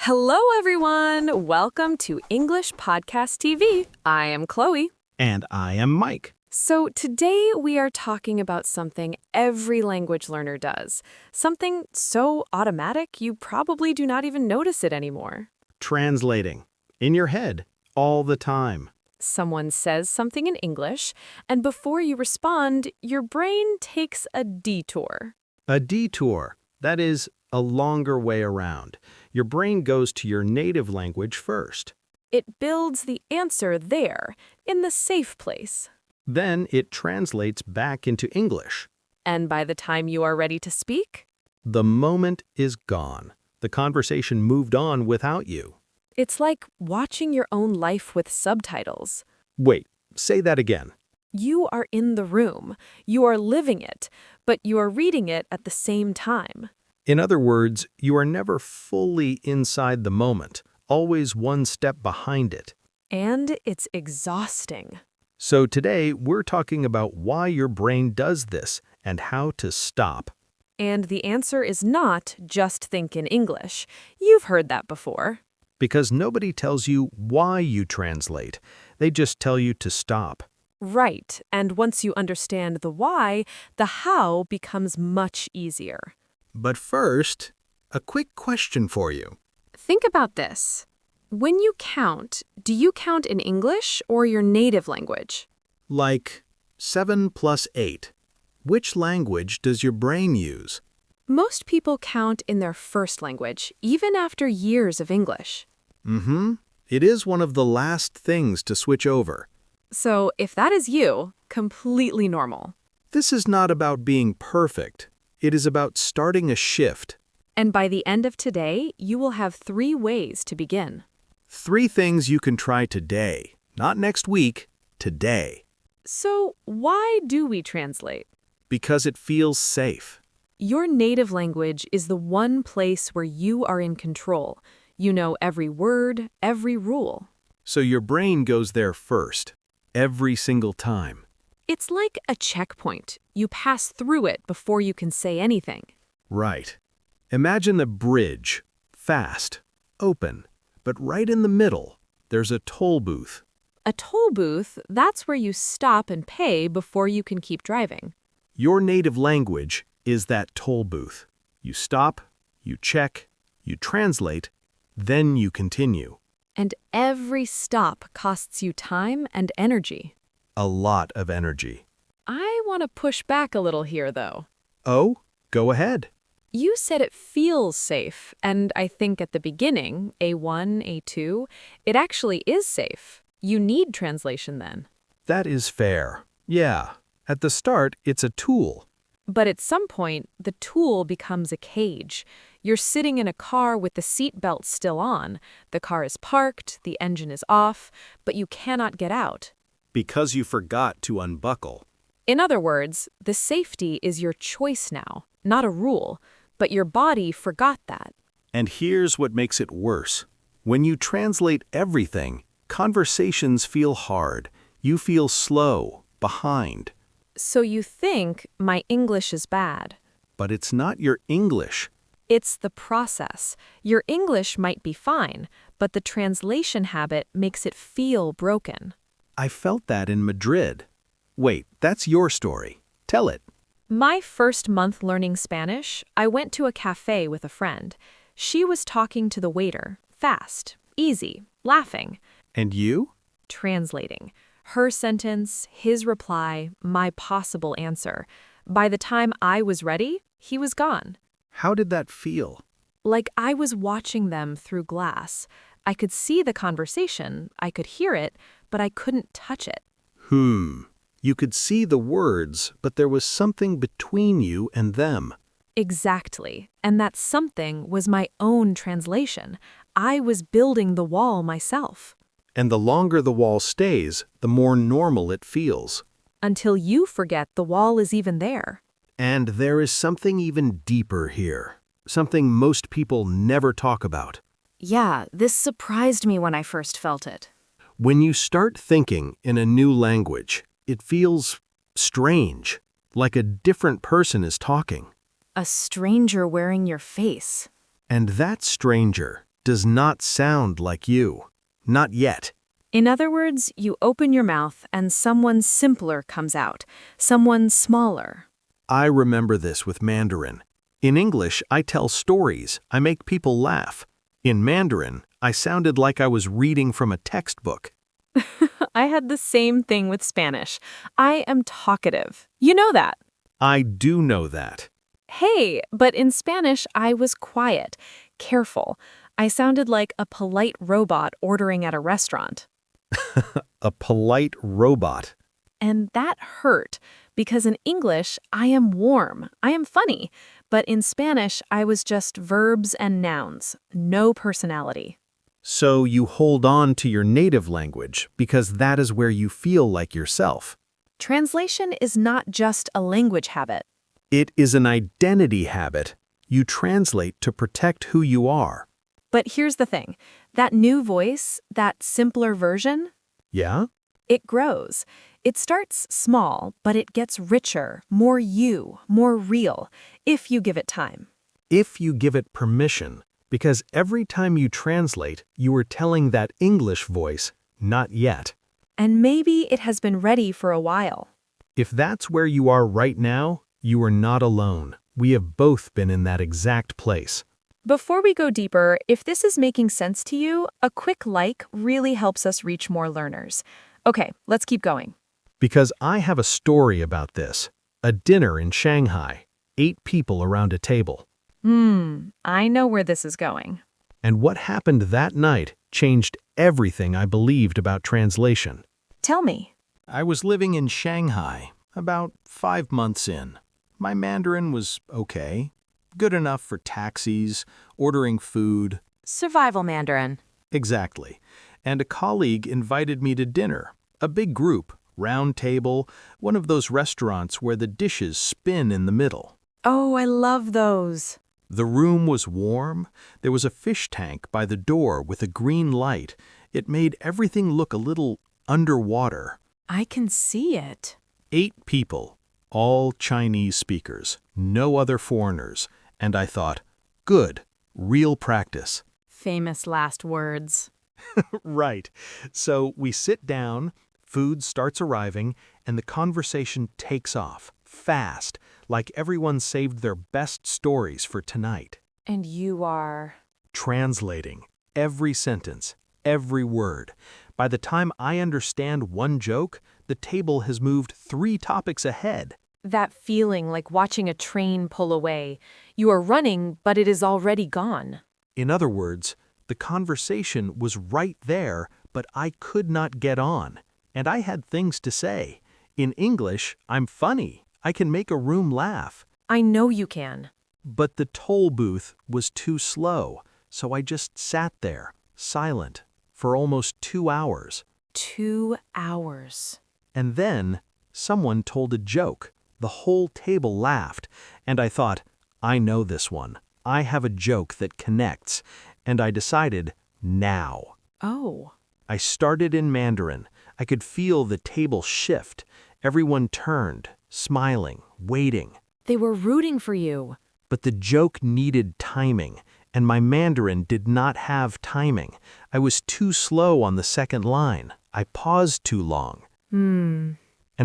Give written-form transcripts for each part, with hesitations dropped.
Hello, everyone. Welcome to English Podcast TV. I am Chloe. And I am Mike. So today we are talking about something every language learner does. Something so automatic you probably do not even notice it anymore. Translating. In your head. All the time. Someone says something in English, and before you respond, your brain takes a detour. A detour. That is a longer way around. Your brain goes to your native language first. It builds the answer there, in the safe place. Then it translates back into English. And by the time you are ready to speak, The moment is gone. The conversation moved on without you. it's like watching your own life with subtitles. Wait, say that again. You are in the room, you are living it, but you are reading it at the same time. In other words, you are never fully inside the moment, always one step behind it. And it's exhausting. So today, we're talking about why your brain does this and how to stop. And the answer is not just think in English. You've heard that before. Because nobody tells you why you translate. They just tell you to stop. Right, and once you understand the why, the how becomes much easier. But first, a quick question for you. Think about this. When you count, do you count in English or your native language? Like 7 plus 8. Which language does your brain use? Most people count in their first language, even after years of English. It is one of the last things to switch over. So if that is you, completely normal. This is not about being perfect. It is about starting a shift. And by the end of today, you will have 3 ways to begin. 3 things you can try today. Not next week, today. So why do we translate? Because it feels safe. Your native language is the one place where you are in control. You know every word, every rule. So your brain goes there first. Every single time. It's like a checkpoint. You pass through it before you can say anything. Right. Imagine the bridge. Fast. Open. But right in the middle, there's a toll booth. A toll booth, that's where you stop and pay before you can keep driving. Your native language is that toll booth. You stop, you check, you translate, then you continue. And every stop costs you time and energy. A lot of energy. I want to push back a little here, though. Oh, go ahead. You said it feels safe, and I think at the beginning, A1, A2, it actually is safe. You need translation then. That is fair. Yeah. At the start, it's a tool. But at some point, the tool becomes a cage. You're sitting in a car with the seatbelt still on. The car is parked, the engine is off, but you cannot get out. Because you forgot to unbuckle. In other words, the safety is your choice now, not a rule, but your body forgot that. And here's what makes it worse. When you translate everything, conversations feel hard. You feel slow, behind. So you think my English is bad. But it's not your English. It's the process. Your English might be fine, but the translation habit makes it feel broken. I felt that in Madrid. Wait, that's your story. Tell it. My first month learning Spanish, I went to a cafe with a friend. She was talking to the waiter, fast, easy, laughing. And you? Translating. Her sentence, his reply, my possible answer. By the time I was ready, he was gone. How did that feel? Like I was watching them through glass. I could see the conversation, I could hear it, but I couldn't touch it. You could see the words, but there was something between you and them. Exactly. And that something was my own translation. I was building the wall myself. And the longer the wall stays, the more normal it feels. Until you forget the wall is even there. And there is something even deeper here. Something most people never talk about. Yeah, this surprised me when I first felt it. When you start thinking in a new language, it feels strange, like a different person is talking. A stranger wearing your face. And that stranger does not sound like you. Not yet. In other words, you open your mouth and someone simpler comes out, someone smaller. I remember this with Mandarin. In English, I tell stories, I make people laugh. In Mandarin, I sounded like I was reading from a textbook. I had the same thing with Spanish. I am talkative. You know that. I do know that. Hey, but in Spanish, I was quiet, careful. I sounded like a polite robot ordering at a restaurant. A polite robot. And that hurt, because in English, I am warm, I am funny. But in Spanish, I was just verbs and nouns, no personality. So you hold on to your native language because that is where you feel like yourself. Translation is not just a language habit. It is an identity habit. You translate to protect who you are. But here's the thing, that new voice, that simpler version, Yeah? it grows. It starts small, but it gets richer, more you, more real, if you give it time. If you give it permission, because every time you translate, you are telling that English voice, not yet. And maybe it has been ready for a while. If that's where you are right now, you are not alone. We have both been in that exact place. Before we go deeper, if this is making sense to you, a quick like really helps us reach more learners. Okay, let's keep going. Because I have a story about this. A dinner in Shanghai. 8 people around a table. I know where this is going. And what happened that night changed everything I believed about translation. Tell me. I was living in Shanghai, about 5 months in. My Mandarin was okay. Good enough for taxis, ordering food. Survival Mandarin. Exactly. And a colleague invited me to dinner. A big group, round table, one of those restaurants where the dishes spin in the middle. Oh, I love those. The room was warm. There was a fish tank by the door with a green light. It made everything look a little underwater. I can see it. 8 people, all Chinese speakers, no other foreigners. And I thought, good, real practice. Famous last words. Right. So we sit down, food starts arriving, and the conversation takes off, fast, like everyone saved their best stories for tonight. And you are... Translating every sentence, every word. By the time I understand one joke, the table has moved 3 topics ahead. That feeling like watching a train pull away. You are running, but it is already gone. In other words, the conversation was right there, but I could not get on. And I had things to say. In English, I'm funny. I can make a room laugh. I know you can. But the toll booth was too slow, so I just sat there, silent, for almost 2 hours. 2 hours. And then someone told a joke. The whole table laughed, and I thought, I know this one. I have a joke that connects, and I decided, now. Oh. I started in Mandarin. I could feel the table shift. Everyone turned, smiling, waiting. They were rooting for you. But the joke needed timing, and my Mandarin did not have timing. I was too slow on the second line. I paused too long. And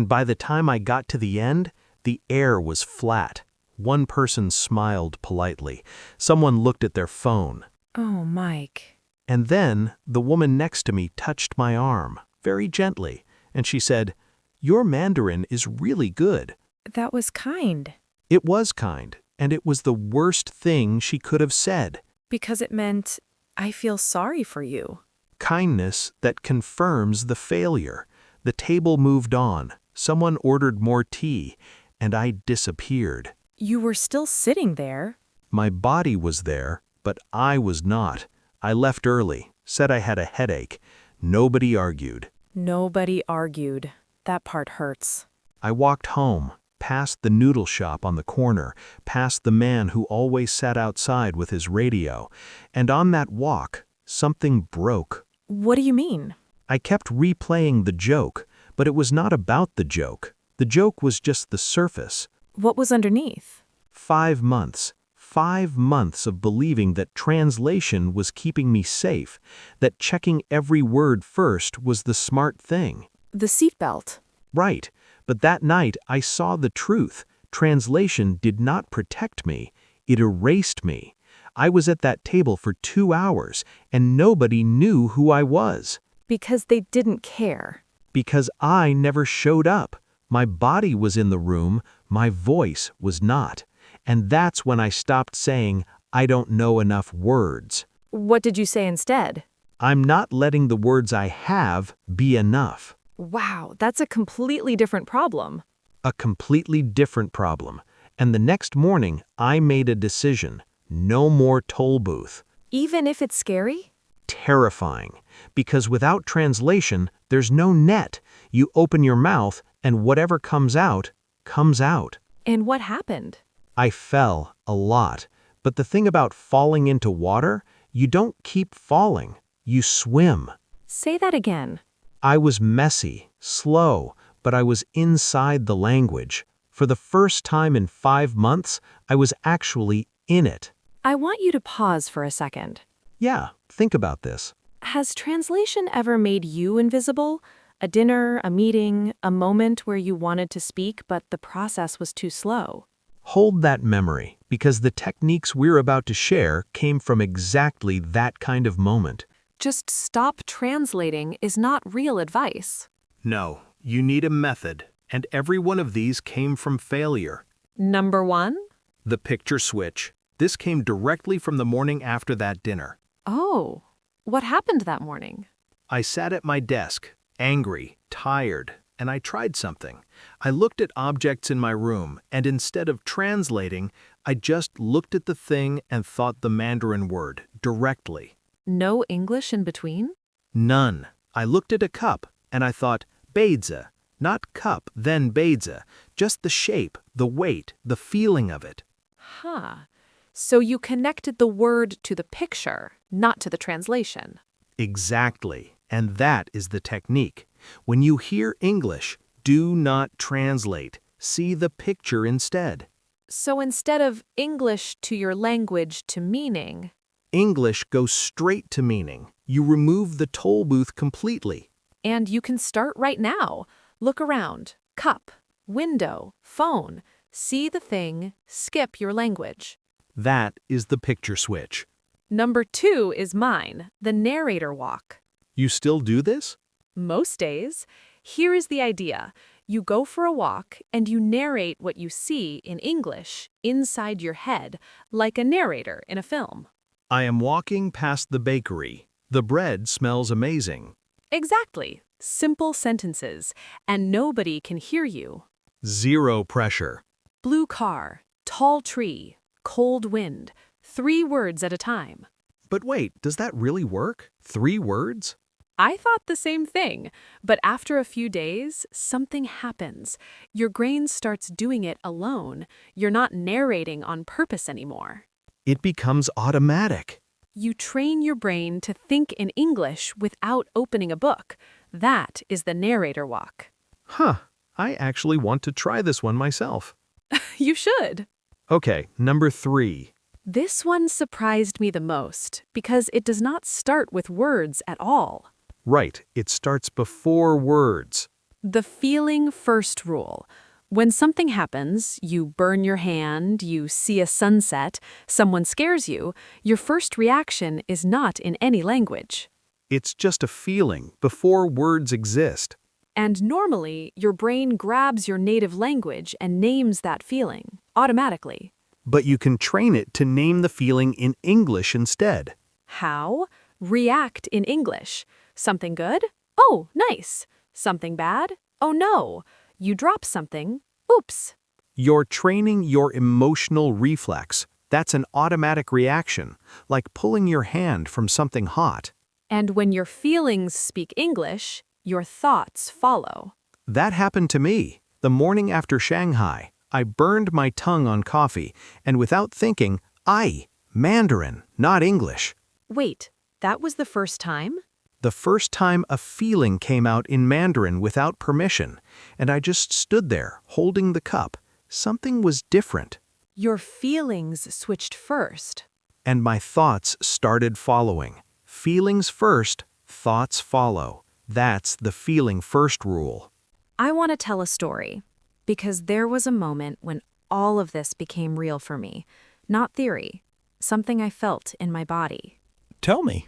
by the time I got to the end, the air was flat. One person smiled politely. Someone looked at their phone. Oh, Mike. And then the woman next to me touched my arm, very gently, and she said, "Your Mandarin is really good." That was kind. It was kind, and it was the worst thing she could have said. Because it meant, I feel sorry for you. Kindness that confirms the failure. The table moved on. Someone ordered more tea, and I disappeared. You were still sitting there. My body was there, but I was not. I left early, said I had a headache. Nobody argued. Nobody argued. That part hurts. I walked home, past the noodle shop on the corner, past the man who always sat outside with his radio. And on that walk, something broke. What do you mean? I kept replaying the joke, but it was not about the joke. The joke was just the surface. What was underneath? 5 months, 5 months of believing that translation was keeping me safe, that checking every word first was the smart thing. The seatbelt. Right, but that night I saw the truth. Translation did not protect me, it erased me. I was at that table for 2 hours, and nobody knew who I was. Because they didn't care. Because I never showed up. My body was in the room, my voice was not. And that's when I stopped saying, I don't know enough words. What did you say instead? I'm not letting the words I have be enough. Wow, that's a completely different problem. A completely different problem. And the next morning, I made a decision. No more toll booth. Even if it's scary? Terrifying. Because without translation, there's no net. You open your mouth, and whatever comes out, comes out. And what happened? I fell a lot. But the thing about falling into water, you don't keep falling. You swim. Say that again. I was messy, slow, but I was inside the language. For the first time in 5 months, I was actually in it. I want you to pause for a second. Yeah, think about this. Has translation ever made you invisible? A dinner, a meeting, a moment where you wanted to speak, but the process was too slow. Hold that memory, because the techniques we're about to share came from exactly that kind of moment. Just stop translating is not real advice. No, you need a method, and every one of these came from failure. Number 1? The picture switch. This came directly from the morning after that dinner. Oh, what happened that morning? I sat at my desk, angry, tired, and I tried something. I looked at objects in my room, and instead of translating, I just looked at the thing and thought the Mandarin word directly. No English in between? None. I looked at a cup, and I thought, Beidze. Not cup, then Beidze. Just the shape, the weight, the feeling of it. Huh. So you connected the word to the picture, not to the translation. Exactly. And that is the technique. When you hear English, do not translate. See the picture instead. So instead of English to your language to meaning, English goes straight to meaning. You remove the toll booth completely. and you can start right now. Look around. Cup, window, phone. See the thing, skip your language. That is the picture switch. Number 2 is mine, the narrator walk. You still do this? Most days. Here is the idea. You go for a walk and you narrate what you see in English inside your head, like a narrator in a film. I am walking past the bakery. The bread smells amazing. Exactly. Simple sentences, and nobody can hear you. Zero pressure. Blue car, tall tree, cold wind. 3 words at a time. But wait, does that really work? 3 words? I thought the same thing, but after a few days, something happens. Your brain starts doing it alone. You're not narrating on purpose anymore. It becomes automatic. You train your brain to think in English without opening a book. That is the narrator walk. Huh, I actually want to try this one myself. You should. Okay, number 3. This one surprised me the most because it does not start with words at all. Right, it starts before words. The feeling first rule. When something happens, you burn your hand, you see a sunset, someone scares you, your first reaction is not in any language. It's just a feeling before words exist. And normally, your brain grabs your native language and names that feeling, automatically. But you can train it to name the feeling in English instead. How? React in English. Something good? Oh, nice. Something bad? Oh no. You drop something. Oops. You're training your emotional reflex. That's an automatic reaction, like pulling your hand from something hot. And when your feelings speak English, your thoughts follow. That happened to me. The morning after Shanghai, I burned my tongue on coffee, and without thinking, Mandarin, not English. Wait, that was the first time? The first time a feeling came out in Mandarin without permission, and I just stood there, holding the cup. Something was different. Your feelings switched first. And my thoughts started following. Feelings first, thoughts follow. That's the feeling first rule. I want to tell a story, because there was a moment when all of this became real for me. Not theory, something I felt in my body. Tell me.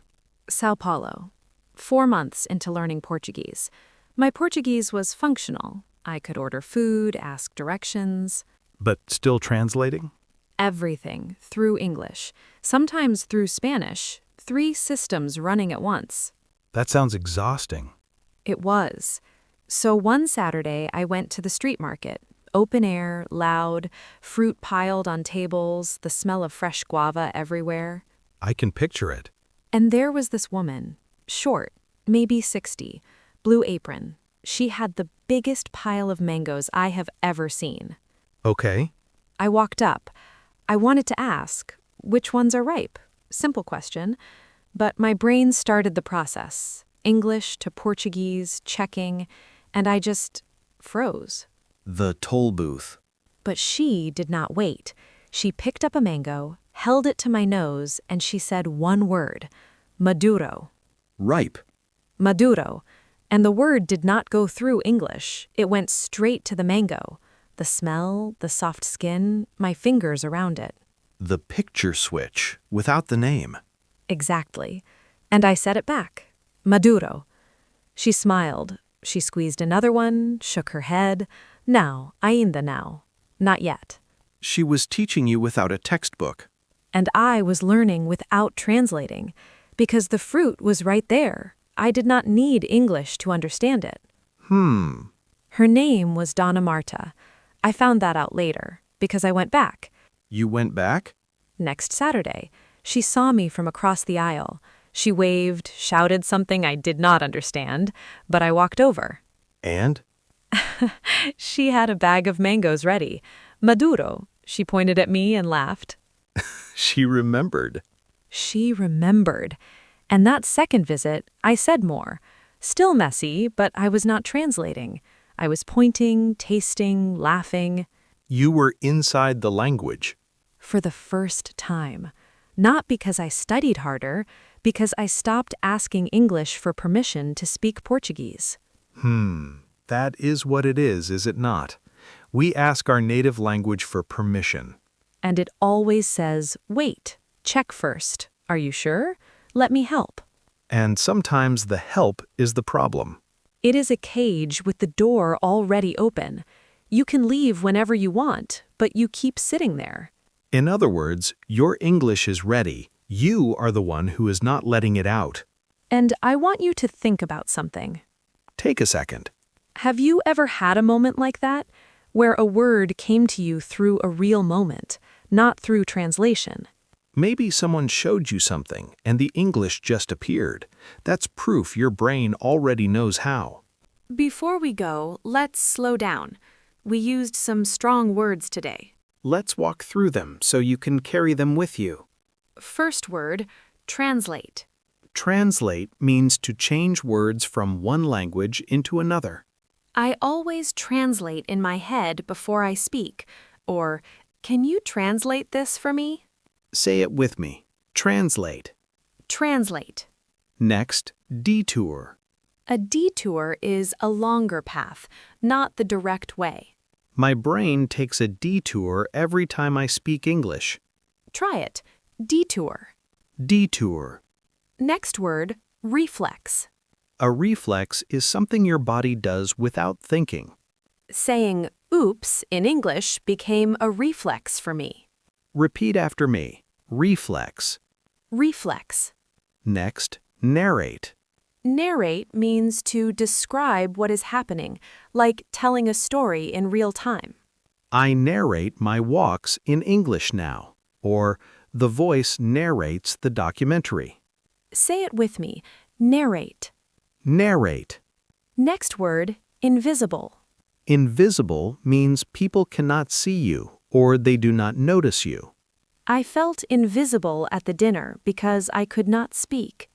São Paulo. 4 months into learning Portuguese. My Portuguese was functional. I could order food, ask directions. But still translating? Everything through English, sometimes through Spanish, 3 systems running at once. That sounds exhausting. It was. So one Saturday, I went to the street market. Open air, loud, fruit piled on tables, the smell of fresh guava everywhere. I can picture it. And there was this woman, short, maybe 60, blue apron. She had the biggest pile of mangoes I have ever seen. Okay. I walked up. I wanted to ask, which ones are ripe? Simple question. But my brain started the process. English to Portuguese, checking, and I just froze. The toll booth. But she did not wait. She picked up a mango, held it to my nose, and she said one word, Maduro. Ripe. Maduro. And the word did not go through English. It went straight to the mango. The smell, the soft skin, my fingers around it. The picture switch, without the name. Exactly. And I said it back. Maduro. She smiled. She squeezed another one, shook her head. Now, ainda now. Not yet. She was teaching you without a textbook. And I was learning without translating, because the fruit was right there. I did not need English to understand it. Her name was Dona Marta. I found that out later, because I went back. You went back? Next Saturday. She saw me from across the aisle. She waved, shouted something I did not understand, but I walked over. And? She had a bag of mangoes ready. Maduro. She pointed at me and laughed. She remembered. She remembered. And that second visit, I said more. Still messy, but I was not translating. I was pointing, tasting, laughing. You were inside the language. For the first time. Not because I studied harder, because I stopped asking English for permission to speak Portuguese. That is what it is it not? We ask our native language for permission. And it always says, wait, check first. Are you sure? Let me help. And sometimes the help is the problem. It is a cage with the door already open. You can leave whenever you want, but you keep sitting there. In other words, your English is ready. You are the one who is not letting it out. And I want you to think about something. Take a second. Have you ever had a moment like that, where a word came to you through a real moment, not through translation? Maybe someone showed you something and the English just appeared. That's proof your brain already knows how. Before we go, let's slow down. We used some strong words today. Let's walk through them so you can carry them with you. First word, translate. Translate means to change words from one language into another. I always translate in my head before I speak. Or, can you translate this for me? Say it with me. Translate. Translate. Next, detour. A detour is a longer path, not the direct way. My brain takes a detour every time I speak English. Try it. Detour. Detour. Next word, reflex. A reflex is something your body does without thinking. Saying oops in English became a reflex for me. Repeat after me. Reflex. Reflex. Next, narrate. Narrate means to describe what is happening, like telling a story in real time. I narrate my walks in English now. Or, the voice narrates the documentary. Say it with me. Narrate. Narrate. Next word, invisible. Invisible means people cannot see you, or they do not notice you. I felt invisible at the dinner because I could not speak.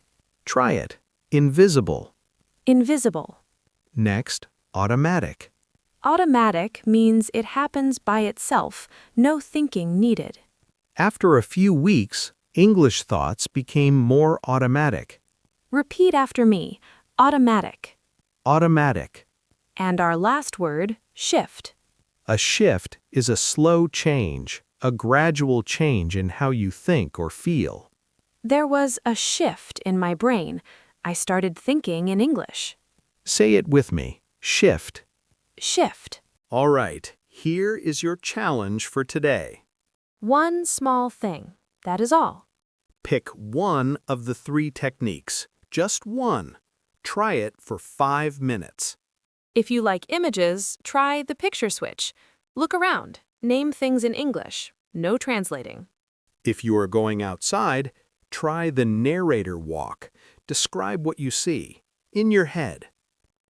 Try it. Invisible. Invisible. Next, automatic. Automatic means it happens by itself, no thinking needed. After a few weeks, English thoughts became more automatic. Repeat after me. Automatic. Automatic. And our last word, shift. A shift is a slow change, a gradual change in how you think or feel. There was a shift in my brain. I started thinking in English. Say it with me. Shift. Shift. All right, here is your challenge for today. One small thing. That is all. Pick one of the 3 techniques. Just one. Try it for 5 minutes. If you like images, try the picture switch. Look around. Name things in English. No translating. If you are going outside, try the narrator walk. Describe what you see in your head.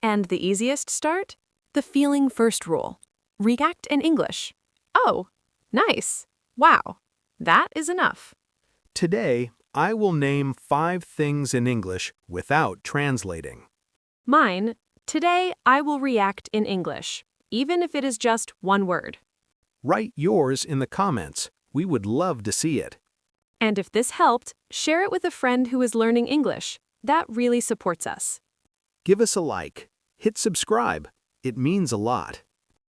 And the easiest start? The feeling first rule. React in English. Oh, nice. Wow. That is enough. Today, I will name 5 things in English without translating. Mine, today I will react in English, even if it is just one word. Write yours in the comments. We would love to see it. And if this helped, share it with a friend who is learning English. That really supports us. Give us a like. Hit subscribe. It means a lot.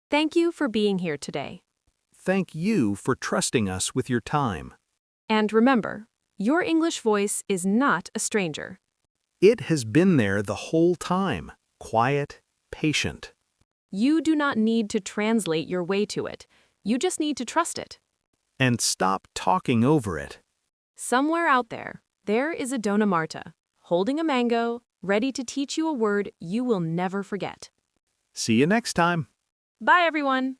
Thank you for being here today. Thank you for trusting us with your time. And remember, your English voice is not a stranger. It has been there the whole time, quiet, patient. You do not need to translate your way to it. You just need to trust it. And stop talking over it. Somewhere out there, there is a Dona Marta, holding a mango, ready to teach you a word you will never forget. See you next time. Bye, everyone.